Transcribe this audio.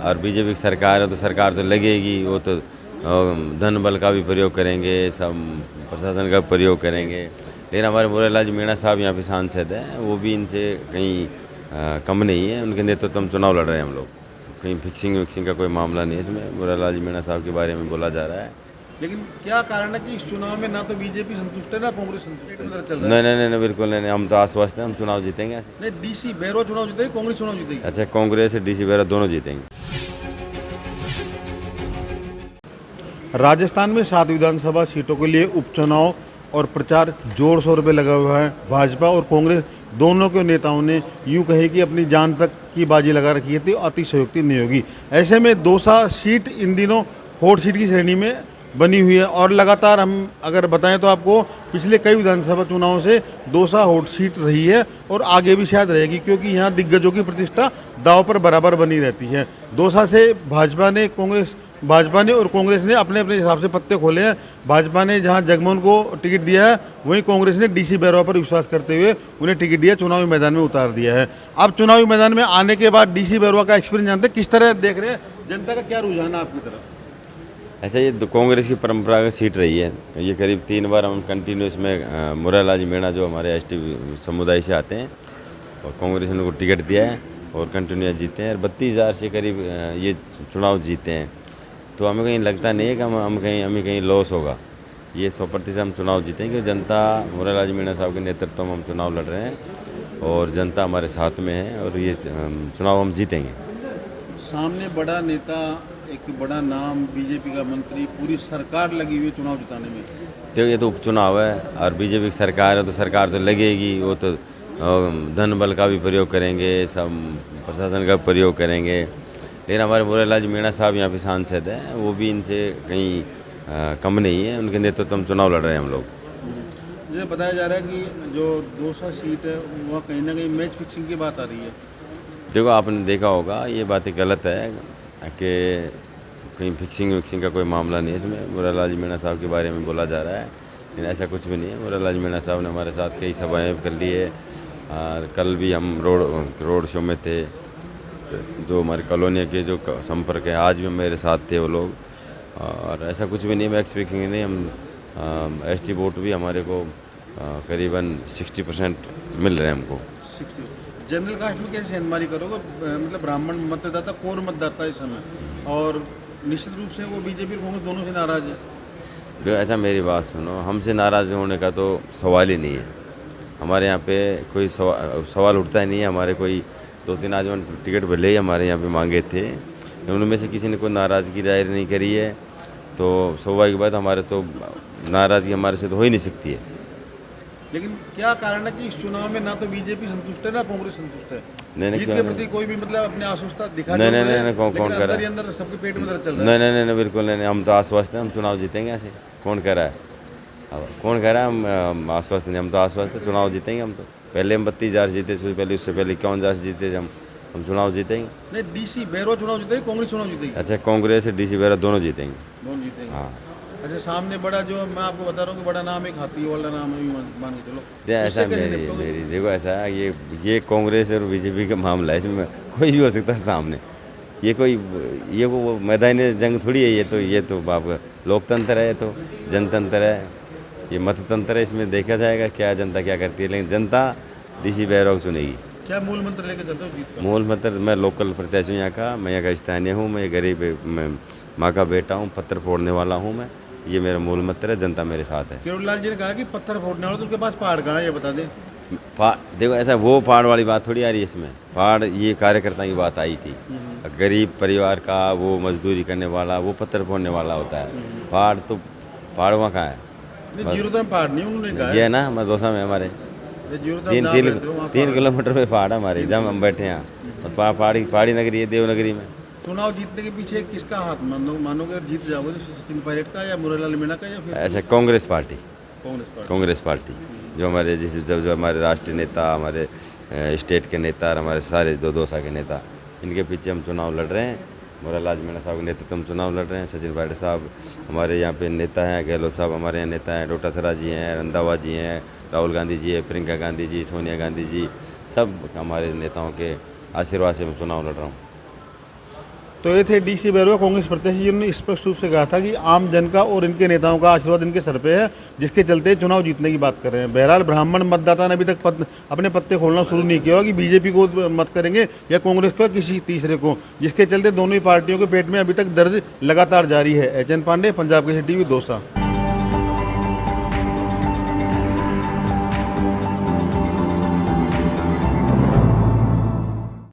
और बीजेपी की सरकार है तो सरकार तो लगेगी, वो तो धन बल का भी प्रयोग करेंगे, सब प्रशासन का प्रयोग करेंगे। लेकिन हमारे मुरारलाल मीणा साहब यहाँ पे सांसद हैं, वो भी इनसे कहीं कम नहीं है। उनके नेतृत्व में चुनाव लड़ रहे हैं हम लोग। कहीं फिक्सिंग विक्सिंग का कोई मामला नहीं है इसमें। मुरारलाल मीणा साहब के बारे में बोला जा रहा है। लेकिन क्या कारण है कि इस चुनाव में ना तो बीजेपी संतुष्ट है ना कांग्रेस संतुष्ट है, चल रहा है। नहीं नहीं नहीं नहीं, बिल्कुल नहीं, हम तो आश्वस्त हैं, हम चुनाव जीतेंगे ऐसे। नहीं, डीसी बैरवा चुनाव जीतेगी, कांग्रेस चुनाव जीतेगी। अच्छा, कांग्रेस डीसी बेरा दोनों जीतेंगे। राजस्थान में 7 विधानसभा सीटों के लिए उपचुनाव और प्रचार जोर शोर पे लगा हुआ है। भाजपा और कांग्रेस दोनों के नेताओं ने यूं कहे कि अपनी जान तक की बाजी लगा रखी है, तो अतिशयोक्ति नहीं होगी। ऐसे में दौसा सीट इन दिनों हॉट सीट की श्रेणी में बनी हुई है और लगातार हम अगर बताएं तो आपको पिछले कई विधानसभा चुनावों से दौसा हॉट सीट रही है और आगे भी शायद रहेगी, क्योंकि यहाँ दिग्गजों की प्रतिष्ठा दांव पर बराबर बनी रहती है। दौसा से भाजपा ने और कांग्रेस ने अपने अपने हिसाब से पत्ते खोले हैं। भाजपा ने जहां जगमोहन को टिकट दिया है, वहीं कांग्रेस ने डीसी बैरवा पर विश्वास करते हुए उन्हें टिकट दिया, चुनावी मैदान में उतार दिया है। अब चुनावी मैदान में आने के बाद डीसी बैरवा का एक्सपीरियंस जानते हैं, किस तरह देख रहे हैं, जनता का क्या रुझान है आपकी तरफ? ऐसा ये कांग्रेस की परंपरागत सीट रही है। ये करीब 3 बार हम कंटिन्यूस में मुरारलाल मीणा जो हमारे एसटी समुदाय से आते हैं और कांग्रेस ने उनको टिकट दिया है और कंटिन्यूस जीते हैं और 32,000 से करीब ये चुनाव जीते हैं। तो हमें कहीं लगता नहीं है कि हमें कहीं लॉस होगा। ये 100% हम चुनाव जीतेंगे। जनता मुरारलाल मीणा साहब के नेतृत्व में हम चुनाव लड़ रहे हैं और जनता हमारे साथ में है और ये चुनाव हम जीतेंगे। सामने बड़ा नेता, एक बड़ा नाम, बीजेपी का मंत्री, पूरी सरकार लगी हुई है चुनाव जिताने में। देखो, ये तो उपचुनाव है और बीजेपी की सरकार है तो सरकार तो लगेगी, वो तो धन बल का भी प्रयोग करेंगे, सब प्रशासन का प्रयोग करेंगे। लेकिन हमारे मुरारलाल मीणा साहब यहाँ पे सांसद हैं, वो भी इनसे कहीं कम नहीं है। उनके नेतृत्व में चुनाव लड़ रहे हैं हम लोग। मुझे बताया जा रहा है कि जो दौसा सीट है वह कहीं ना कहीं मैच फिक्सिंग की बात आ रही है। देखो, आपने देखा होगा, ये बातें गलत है कि कहीं फिक्सिंग विक्सिंग का कोई मामला नहीं है इसमें। मुरारलाल मीणा साहब के बारे में बोला जा रहा है, लेकिन ऐसा कुछ भी नहीं है। मुरारलाल मीणा साहब ने हमारे साथ कई सभाएँ कर ली है। कल भी हम रोड शो में थे। जो हमारे कॉलोनी के जो संपर्क है, आज भी मेरे साथ थे वो लोग। और ऐसा कुछ भी नहीं, मैक्स फिक्सिंग नहीं। हम एसटी वोट भी हमारे को करीबन 60% मिल रहे हैं हमको। जनरल कास्ट में कैसे सेंधमारी करोगे? मतलब ब्राह्मण मतदाता, कोर मतदाता इस समय, और निश्चित रूप से वो बीजेपी और कांग्रेस दोनों से नाराज है। जो ऐसा, मेरी बात सुनो, हमसे नाराज़ होने का तो सवाल ही नहीं है। हमारे यहाँ पे कोई सवाल उठता ही नहीं है। हमारे कोई 2-3 आदमी टिकट भले ही हमारे यहाँ पे मांगे थे, उनमें से किसी ने कोई नाराज़गी जाहिर नहीं करी है। तो स्वाभाविक बात, हमारे तो नाराज़गी हमारे से तो हो ही नहीं सकती है। लेकिन क्या कारण है कि इस चुनाव में ना तो बीजेपी संतुष्ट है ना कांग्रेस संतुष्ट है? नहीं, जीत क्यों के नहीं? प्रति कोई भी मतलब अपने आश्वस्तता दिखा नहीं जरूर नहीं रहे हैं, नहीं, कौन लेकिन कह रहा अंदर ही है? अंदर सबके पेट में दर्द चल रहा नहीं है। नहीं नहीं नहीं, बिल्कुल नहीं, हम तो आश्वस्त हैं, हम चुनाव जीतेंगे ऐसे। कौन कह रहा है? अब कौन कह रहा है हम आश्वस्त नहीं? हम तो आश्वस्त हैं, चुनाव जीतेंगे हम तो। पहले हम 32,000 जीते, उससे पहले 51,000 जीते थे हम चुनाव जीतेंगे। नहीं, डीसी बैरवा चुनाव जीतेगी, कांग्रेस चुनाव जीतेगी। अच्छा, कांग्रेस डीसी बेरा दोनों जीतेंगे। दोनों जीतेंगे। हाँ। अच्छा, सामने बड़ा जो मैं आपको बता रहा हूँ कि बड़ा नाम एक हाथी वाला नाम है, मान के चलो। ऐसा उससे कैसे मेरी निपटोगे? मेरी देखो, ऐसा है, ये कांग्रेस और बीजेपी का मामला है। इसमें कोई भी हो सकता है सामने। ये वो मैदानी जंग थोड़ी है। ये तो बाप लोकतंत्र है, ये तो जनतंत्र है, ये मततंत्र है। इसमें देखा जाएगा क्या जनता क्या करती है, लेकिन जनता डीसी बैरवा को चुनेगी। क्या मूल मंत्र लेकर चलते हो जीत का? मूल मंत्र, मैं लोकल प्रत्याशी हूँ यहाँ का, मैं यहाँ का स्थानीय हूँ, मैं गरीब मैं माँ का बेटा हूँ, पत्थर फोड़ने वाला हूँ मैं। ये मेरा मूल मंत्र है, जनता मेरे साथ है। केवललाल जी ने कहा कि पत्थर फोड़ने वाला, तो उनके पास पहाड़ कहाँ है ये बता दें। देखो, ऐसा वो पहाड़ वाली बात थोड़ी आ रही है इसमें। पहाड़ ये कार्यकर्ता की बात आई थी। गरीब परिवार का, वो मजदूरी करने वाला, वो पत्थर फोड़ने वाला होता है। पहाड़ वहाँ कहाँ है? नहीं, जीरो दाम पहाड़ नहीं उन्होंने कहा ये है ना, मैं दौसा में हमारे ये जीरो दाम जहाँ रहते हो वहाँ 3 पहाड़। किलोमीटर पे पहाड़ है हमारे, जहाँ हम बैठे हैं। और पहाड़ी नगरी है, देवनगरी में। चुनाव जीतने के पीछे किसका हाथ मानोगे? और जीत जाओगे तो सचिन पायलट का या मुरारलाल मीणा का या फिर ऐसा कांग्रेस पार्टी, कांग्रेस? कांग्रेस पार्टी जो हमारे जो हमारे राष्ट्रीय नेता, हमारे स्टेट के नेता और हमारे सारे दौसा के नेता, इनके पीछे हम चुनाव लड़ रहे हैं। मुरारलाल मीणा साहब के नेतृत्व में चुनाव लड़ रहे हैं। सचिन पायलट साहब हमारे यहाँ पे नेता हैं, गहलोत साहब हमारे यहाँ नेता हैं, डोटासरा जी हैं, रंधावा जी हैं, राहुल गांधी जी है, प्रियंका गांधी जी, सोनिया गांधी जी, सब हमारे नेताओं के आशीर्वाद से मैं चुनाव लड़ रहा हूँ। तो ये थे DC बैरवा, कांग्रेस प्रत्याशी, जिन्होंने स्पष्ट रूप से कहा था कि आम जन का और इनके नेताओं का आशीर्वाद इनके सर पे है, जिसके चलते चुनाव जीतने की बात कर रहे हैं। बहरहाल ब्राह्मण मतदाता ने अभी तक अपने पत्ते खोलना शुरू नहीं किया कि बीजेपी को मत करेंगे या कांग्रेस को, किसी तीसरे को, जिसके चलते दोनों ही पार्टियों के पेट में अभी तक दर्द लगातार जारी है। HN Pandey, Punjab Kesari TV, Dausa.